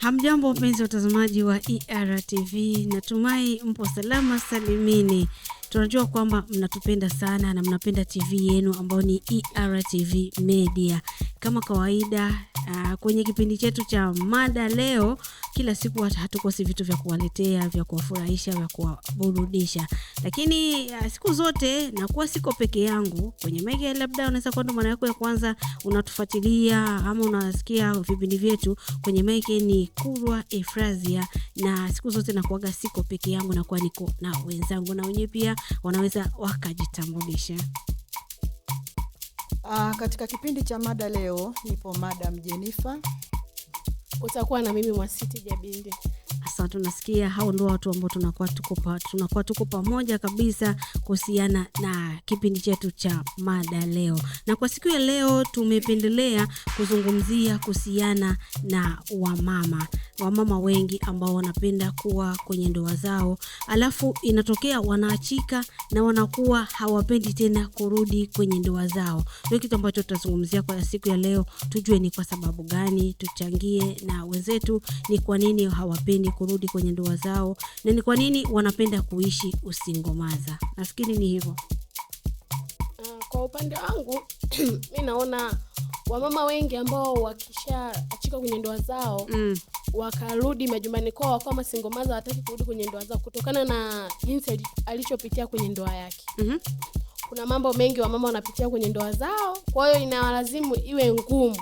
Hamjambo wapenzi watazamaji wa ERTV, natumai mpo salama salimini. Tunajua kwamba mnatupenda sana na mnapenda TV yenu ambao ni ERTV Media. Kama kawaida kwenye kipindi chetu cha mada leo, kila siku hatukosi vitu vya kuwaletea, vya kuwafurahisha, vya kuwaburudisha. Lakini siku zote nakuwa siko peke yangu kwenye mega, labda unaweza kuwa ndo mara yako ya kwanza unatufuatilia ama unasikia vipindi vyetu kwenye mega. Ni Kurwa Efrazia, na siku zote nakuaga siko peke yangu, na kwa niko na wenzangu, na wenyewe pia wanaweza wakajitambulisha. Katika kipindi cha mada leo nipo Madam Jennifer. Utakuwa na mimi Mwasiti Jabindi. Sasa tunasikia hao ndio watu ambao tunakuwa tuko pamoja kabisa kuhusiana na kipindi chetu cha mada leo. Na kwa siku ya leo tumependelea kuzungumzia kuhusiana na wamama wengi ambao wanapenda kuwa kwenye ndoa zao, alafu inatokea wanaachika na wanakuwa hawapendi tena kurudi kwenye ndoa zao. Ndio kitu ambacho tutazungumzia kwa siku ya leo, tujue ni kwa sababu gani, tuchangie na wenzetu ni kwa nini hawapendi kurudi kwenye ndoa zao na ni kwa nini wanapenda kuishi usingomaza. Nafikiri ni hivyo. Kwa upande wangu mimi naona wamama wengi ambao wakishaachika kwenye ndoa zao wakarudi majumbani kwao wakawa masingomaza, hataki kurudi kwenye ndoa zao kutokana na jinsi alichopitia kwenye ndoa yake. Kuna mambo mengi wamama wanapitia kwenye ndoa zao, kwa hiyo inawalazimu iwe ngumu.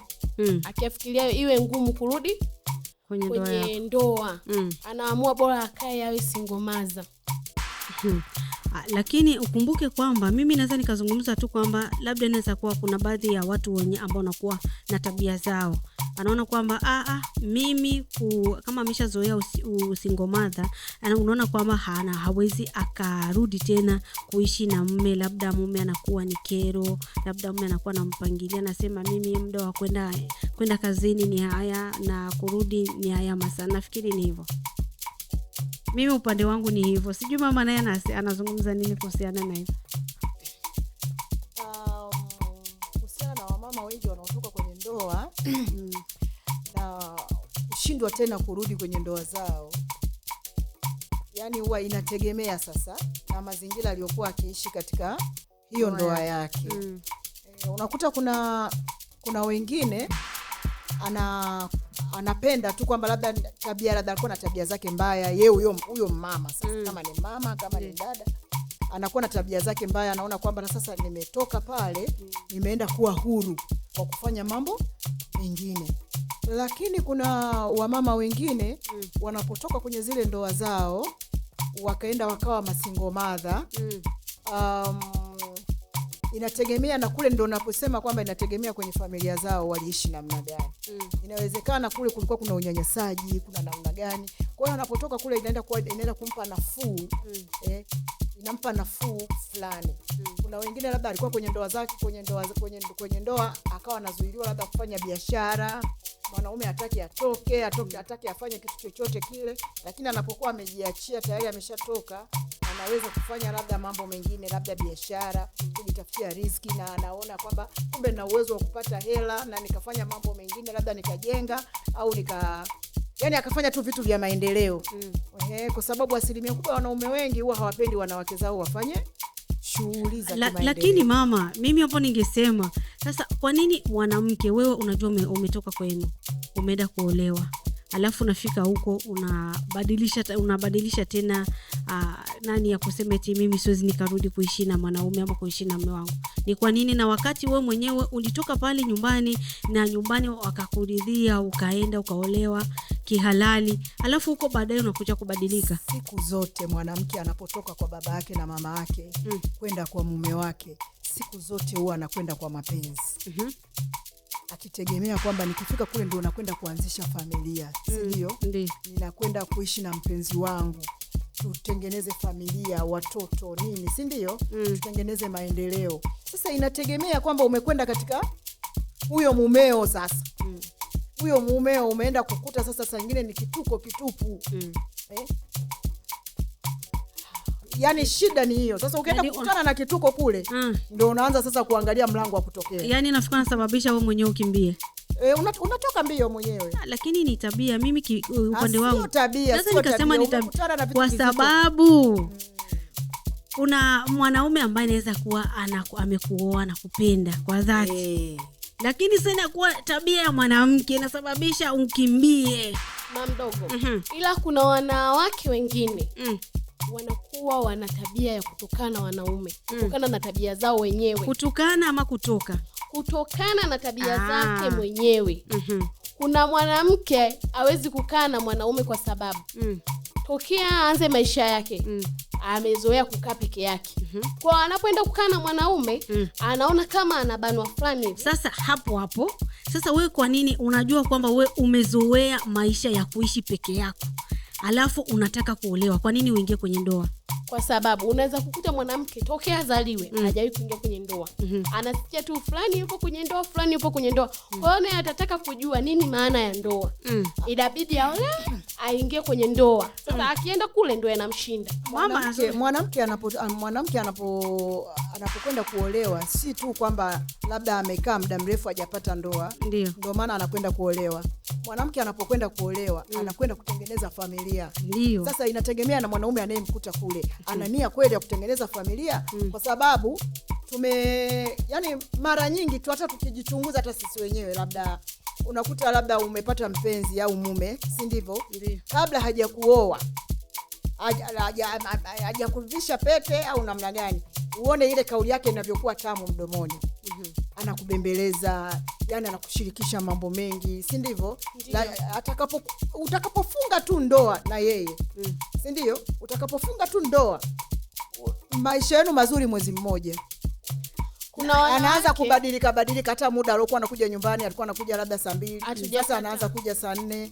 Akifikiria iwe ngumu kurudi kwenye ndoa. Anaamua bora akae awe singomaza. Lakini ukumbuke kwamba mimi naweza nikazungumza tu kwamba labda inaweza kuwa kuna baadhi ya watu wenye ambao wanakuwa na tabia zao. Anaona kwamba mimi kama ameshazoea usingomaza, unaona kwamba hawezi akarudi tena kuishi na mume. Labda mume anakuwa ni kero, labda mume anakuwa anampangilia, anasema mimi muda wa kwenda kazini ni haya na kurudi ni haya masaa. Nafikiri ni hivyo. Mimi upande wangu ni hivyo. Sijui mama naye anazungumza nini kuhusiana na hivyo. Kuhusiana na wamama wengi wanaotoka kwenye ndoa na kushindwa tena kurudi kwenye ndoa zao. Yaani huwa inategemea sasa na mazingira aliyokuwa akiishi katika hiyo ndoa yake. Unakuta kuna wengine anapenda tu kwamba labda alikuwa na tabia zake mbaya, yeye huyo mama sasa, kama ni mama kama ni dada, anakuwa na tabia zake mbaya, anaona kwamba na sasa nimetoka pale nimeenda kuwa huru kwa kufanya mambo mengine. Lakini kuna wamama wengine wanapotoka kwenye zile ndoa zao wakaenda wakawa masingle mother. Inategemea na kule ndo naposema kwamba inategemea kwenye familia zao waliishi namna gani. Inawezekana kule kulikuwa kuna unyanyasaji, kuna namna gani. Kwa hiyo anapotoka kule inaenda kumpa nafuu, inampa nafuu fulani. Kuna wengine labda alikuwa kwenye ndoa zake, kwenye ndoa akawa anazuiliwa labda kufanya biashara. Mwanaume hataki hataki afanye kitu chochote kile, lakini anapokuwa amejiachia tayari ameshatoka, anaweza kufanya labda mambo mengine, labda biashara, kujitafutia riziki, na anaona kwamba kumbe na uwezo wa kupata hela na nikafanya mambo mengine, labda nikajenga au yani akafanya tu vitu vya maendeleo. Kwa sababu asilimia kubwa wanaume wengi huwa hawapendi wanawake zao wafanye shughuli za kimaendeleo. Lakini mama, mimi hapo ningesema sasa, kwa nini mwanamke, wewe unajua umetoka kwenu, umeenda kuolewa, alafu unafika huko unabadilisha tena nani ya kusema eti mimi siwezi nikarudi kuishi na mwanaume ama kuishi na mume wangu? Ni kwa nini? Na wakati wewe mwenyewe ulitoka pale nyumbani na nyumbani wakakuridhia, ukaenda ukaolewa kihalali, alafu huko baadaye unakuja kubadilika. Siku zote mwanamke anapotoka kwa baba yake na mama yake kwenda kwa mume wake, siku zote huwa anakwenda kwa mapenzi. Akitegemea kwamba nikifika kule ndio nakwenda kuanzisha familia, sio? Ninakwenda kuishi na mpenzi wangu, tutengeneze familia, watoto, nini, si ndio? Tutengeneze maendeleo. Sasa inategemea kwamba umekwenda katika huyo mumeo sasa. Huyo mumeo umeenda kukuta sasa nyingine ni kitupu. Yaani shida ni hiyo. Sasa ukienda kukutana na kituko kule, ndio unaanza sasa kuangalia mlango wa kutokea. Yaani nafikiri nasababisha wewe mwenyewe ukimbie. unatoka mbio mwenyewe. Lakini ni tabia, mimi upande wangu. Sio tabia, sasa nikasema ni tabia kwa sababu kuna mwanaume ambaye anaweza kuwa amekuoa na kupenda kwa dhati. Lakini sasa kuwa tabia ya mwanamke inasababisha ukimbie. Mamdogo. Ila kuna wanawake wengine wanakuwa wana tabia ya kutokana na wanaume, kutokana na tabia zao wenyewe. Kutokana ama kutoka? Kutokana na tabia zake mwenyewe. Kuna mwanamke hawezi kukaa na mwanaume kwa sababu tokea aanze maisha yake amezoea kukaa peke yake. Kwa anapoenda kukaa na mwanaume anaona kama anabanwa fulani. Sasa hapo sasa wewe kwa nini unajua kwamba wewe umezoea maisha ya kuishi peke yako alafu unataka kuolewa? Kwa nini uingie kwenye ndoa? Kwa sababu unaweza kukuta mwanamke tokea azaliwe hajawahi kuingia kwenye ndoa. Anasikia tu fulani yupo kwenye ndoa, fulani yupo kwenye ndoa. Kwa hiyo naye atataka kujua nini maana ya ndoa. Inabidi aone aingie kwenye ndoa. Sasa akienda kule ndio yanamshinda. Mwanamke anapokwenda kuolewa si tu kwamba labda amekaa muda mrefu hajapata ndoa ndio maana anakwenda kuolewa. Mwanamke anapokwenda kuolewa anakwenda kutengeneza familia. Ndio. Sasa inategemea na mwanaume anayemkuta kule. Ana nia kweli ya kutengeneza familia? Kwa sababu yani mara nyingi tu hata tukijichunguza hata sisi wenyewe, labda unakuta labda umepata mpenzi au mume, si ndivyo? Kabla hajakuoa, hajakuvisha pete au namna gani, uone ile kauli yake inavyokuwa tamu mdomoni. Anakubembeleza, yani anakushirikisha mambo mengi, si ndivyo? Utakapofunga tu ndoa na yeye, si ndio? Utakapofunga tu ndoa, maisha yenu mazuri mwezi mmoja. Anaanza kubadilika hata muda alikuwa anakuja nyumbani alikuwa anakuja labda saa 2, sasa anaanza kuja saa 4.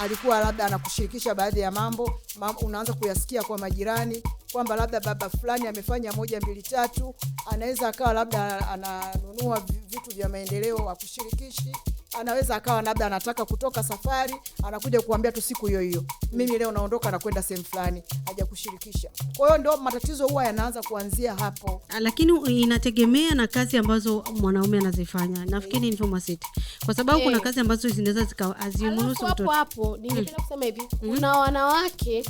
Alikuwa labda anakushirikisha baadhi ya mambo unaanza kuyasikia kwa majirani kwamba labda baba fulani amefanya 1 2 3. Anaweza akawa labda ananunua vitu vya maendeleo akushirikishi. Anaweza akawa labda anataka kutoka safari, anakuja kuambia tu siku hiyo mimi leo naondoka na kwenda sehemu fulani, hajakushirikisha. Kwa hiyo ndio matatizo huwa yanaanza kuanzia hapo. Lakini inategemea na kazi ambazo mwanaume anazifanya. Nafikiri ni Pharmacist. Kwa sababu kuna kazi ambazo zinaweza zikaazimruhusu mtoto. Hapo ningependa kusema hivi, kuna wanawake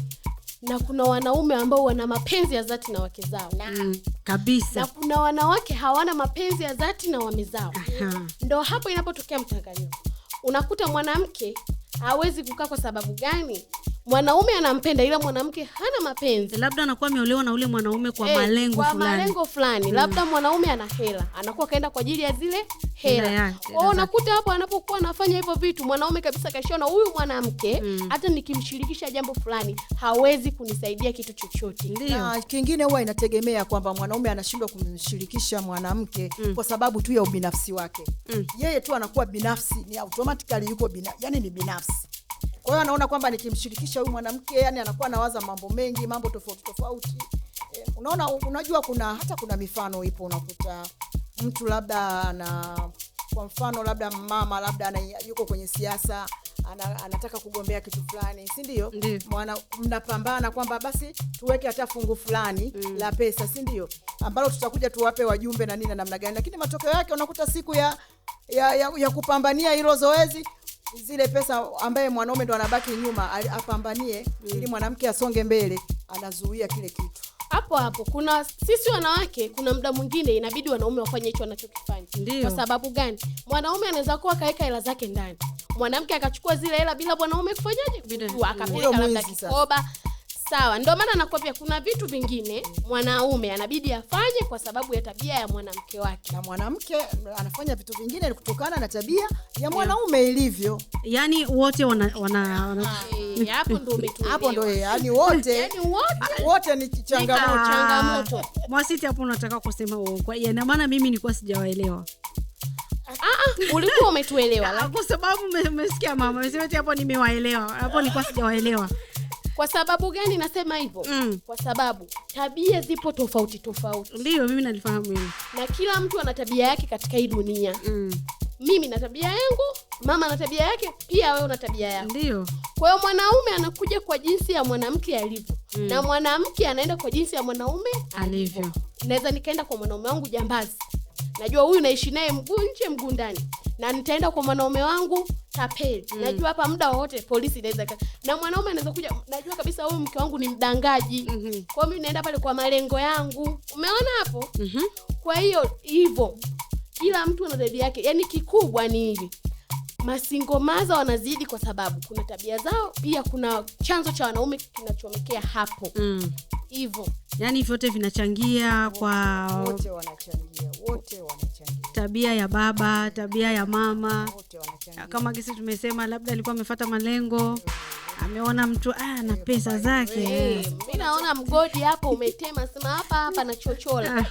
na kuna wanaume ambao wana mapenzi ya dhati na wake zao. Kabisa. Na kuna wanawake hawana mapenzi ya dhati na wame zao. Ndio hapo inapotokea mchanganyiko. Unakuta mwanamke hawezi kukaa kwa sababu gani? Mwanaume anampenda ila mwanamke hana mapenzi. Labda anakuwa ameolewa na ule mwanaume kwa malengo fulani. Labda mwanaume ana hela, anakuwa kaenda kwa ajili ya zile hela. Unakuta hapo anapokuwa anafanya hivyo vitu, mwanaume kabisa kashaona huyu mwanamke hata nikimshirikisha jambo fulani hawezi kunisaidia kitu chochote. Na kingine huwa inategemea kwamba mwanaume anashindwa kumshirikisha mwanamke kwa sababu tu ya ubinafsi wake. Yeye tu anakuwa binafsi, ni automatically yuko yani ni binafsi. Kwa hiyo anaona kwamba nikimshirikisha huyu mwanamke, yani anakuwa anawaza mambo mengi, mambo tofauti. Unaona, unajua kuna mifano ipo, unakuta mtu labda kwa mfano labda mama labda yuko kwenye siasa, anataka kugombea kitu fulani, si ndio? Mnapambana kwamba basi tuweke hata fungu fulani la pesa, si ndio? Ambalo tutakuja tuwape wajumbe na nini na namna gani. Lakini matokeo yake unakuta siku ya kupambania hilo zoezi, zile pesa ambaye mwanaume ndo anabaki nyuma apambanie ili mwanamke asonge mbele, anazuia kile kitu. Hapo kuna sisi wanawake, kuna muda mwingine inabidi wanaume wafanye hicho wanachokifanya. Kwa sababu gani? Mwanaume anaweza kuwa kaeka hela zake ndani, mwanamke akachukua zile hela bila mwanaume kufanyaje, akapeleka labda kikoba. Sawa, ndio maana nakwambia kuna vitu vingine mwanaume anabidi afanye kwa sababu ya tabia ya mwanamke wake, na mwanamke anafanya vitu vingine kutokana na tabia ya mwanaume ilivyo. Yani wote hapo ndio umetuelewa. Hapo ndio yani wote ni changamoto. Mwasiti, hapo unataka kusema kwa ina maana mimi nilikuwa sijawaelewa. Ulikuwa umetuelewa kwa sababu umesikia mama amesema hapo nimewaelewa. Hapo nilikuwa sijawaelewa. Kwa sababu gani nasema hivyo? Kwa sababu tabia zipo tofauti. Ndio, mimi nalifahamu hilo. Na kila mtu ana tabia yake katika hii dunia. Mimi na tabia yangu, mama na tabia yake, pia wewe una tabia yako. Ndio. Kwa hiyo mwanaume anakuja kwa jinsi ya mwanamke alivyo. Na mwanamke anaenda kwa jinsi ya mwanaume alivyo. Naweza nikaenda kwa mwanaume wangu jambazi. Najua huyu naishi naye mguu nje mguu ndani. na nitaenda kwa mwanaume wangu tapeli. Najua hapa muda wote polisi inaweza na mwanaume anaweza kuja, najua kabisa huyu mke wangu ni mdangaji. Kwa mimi naenda pale kwa malengo yangu. Umeona hapo? Kwa hiyo hivyo kila mtu ana dadi yake. Yaani kikubwa ni hivi. Masingomaza wanazidi kwa sababu kuna tabia zao, pia kuna chanzo cha wanaume kinachomekea hapo. Hivyo. Yaani vyote vinachangia kwa wote wanachangia. Tabia ya baba, tabia ya mama. Wote wanachangia. Kama kisi tumesema labda alikuwa amefuata malengo. Ameona mtu na pesa zake. Mimi naona mgodi hapo umetema, sema hapa na chochola.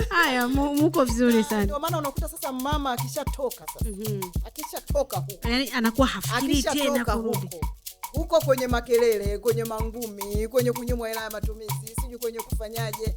Haya, muko vizuri sana. Ndio maana unakuta sasa mama akishatoka sasa. Akishatoka huko. Yaani anakuwa hafikiri tena kurudi. Huko kwenye makelele, kwenye mangumi, kwenye kunyimwa hela ya matumizi, sijui kwenye kufanyaje.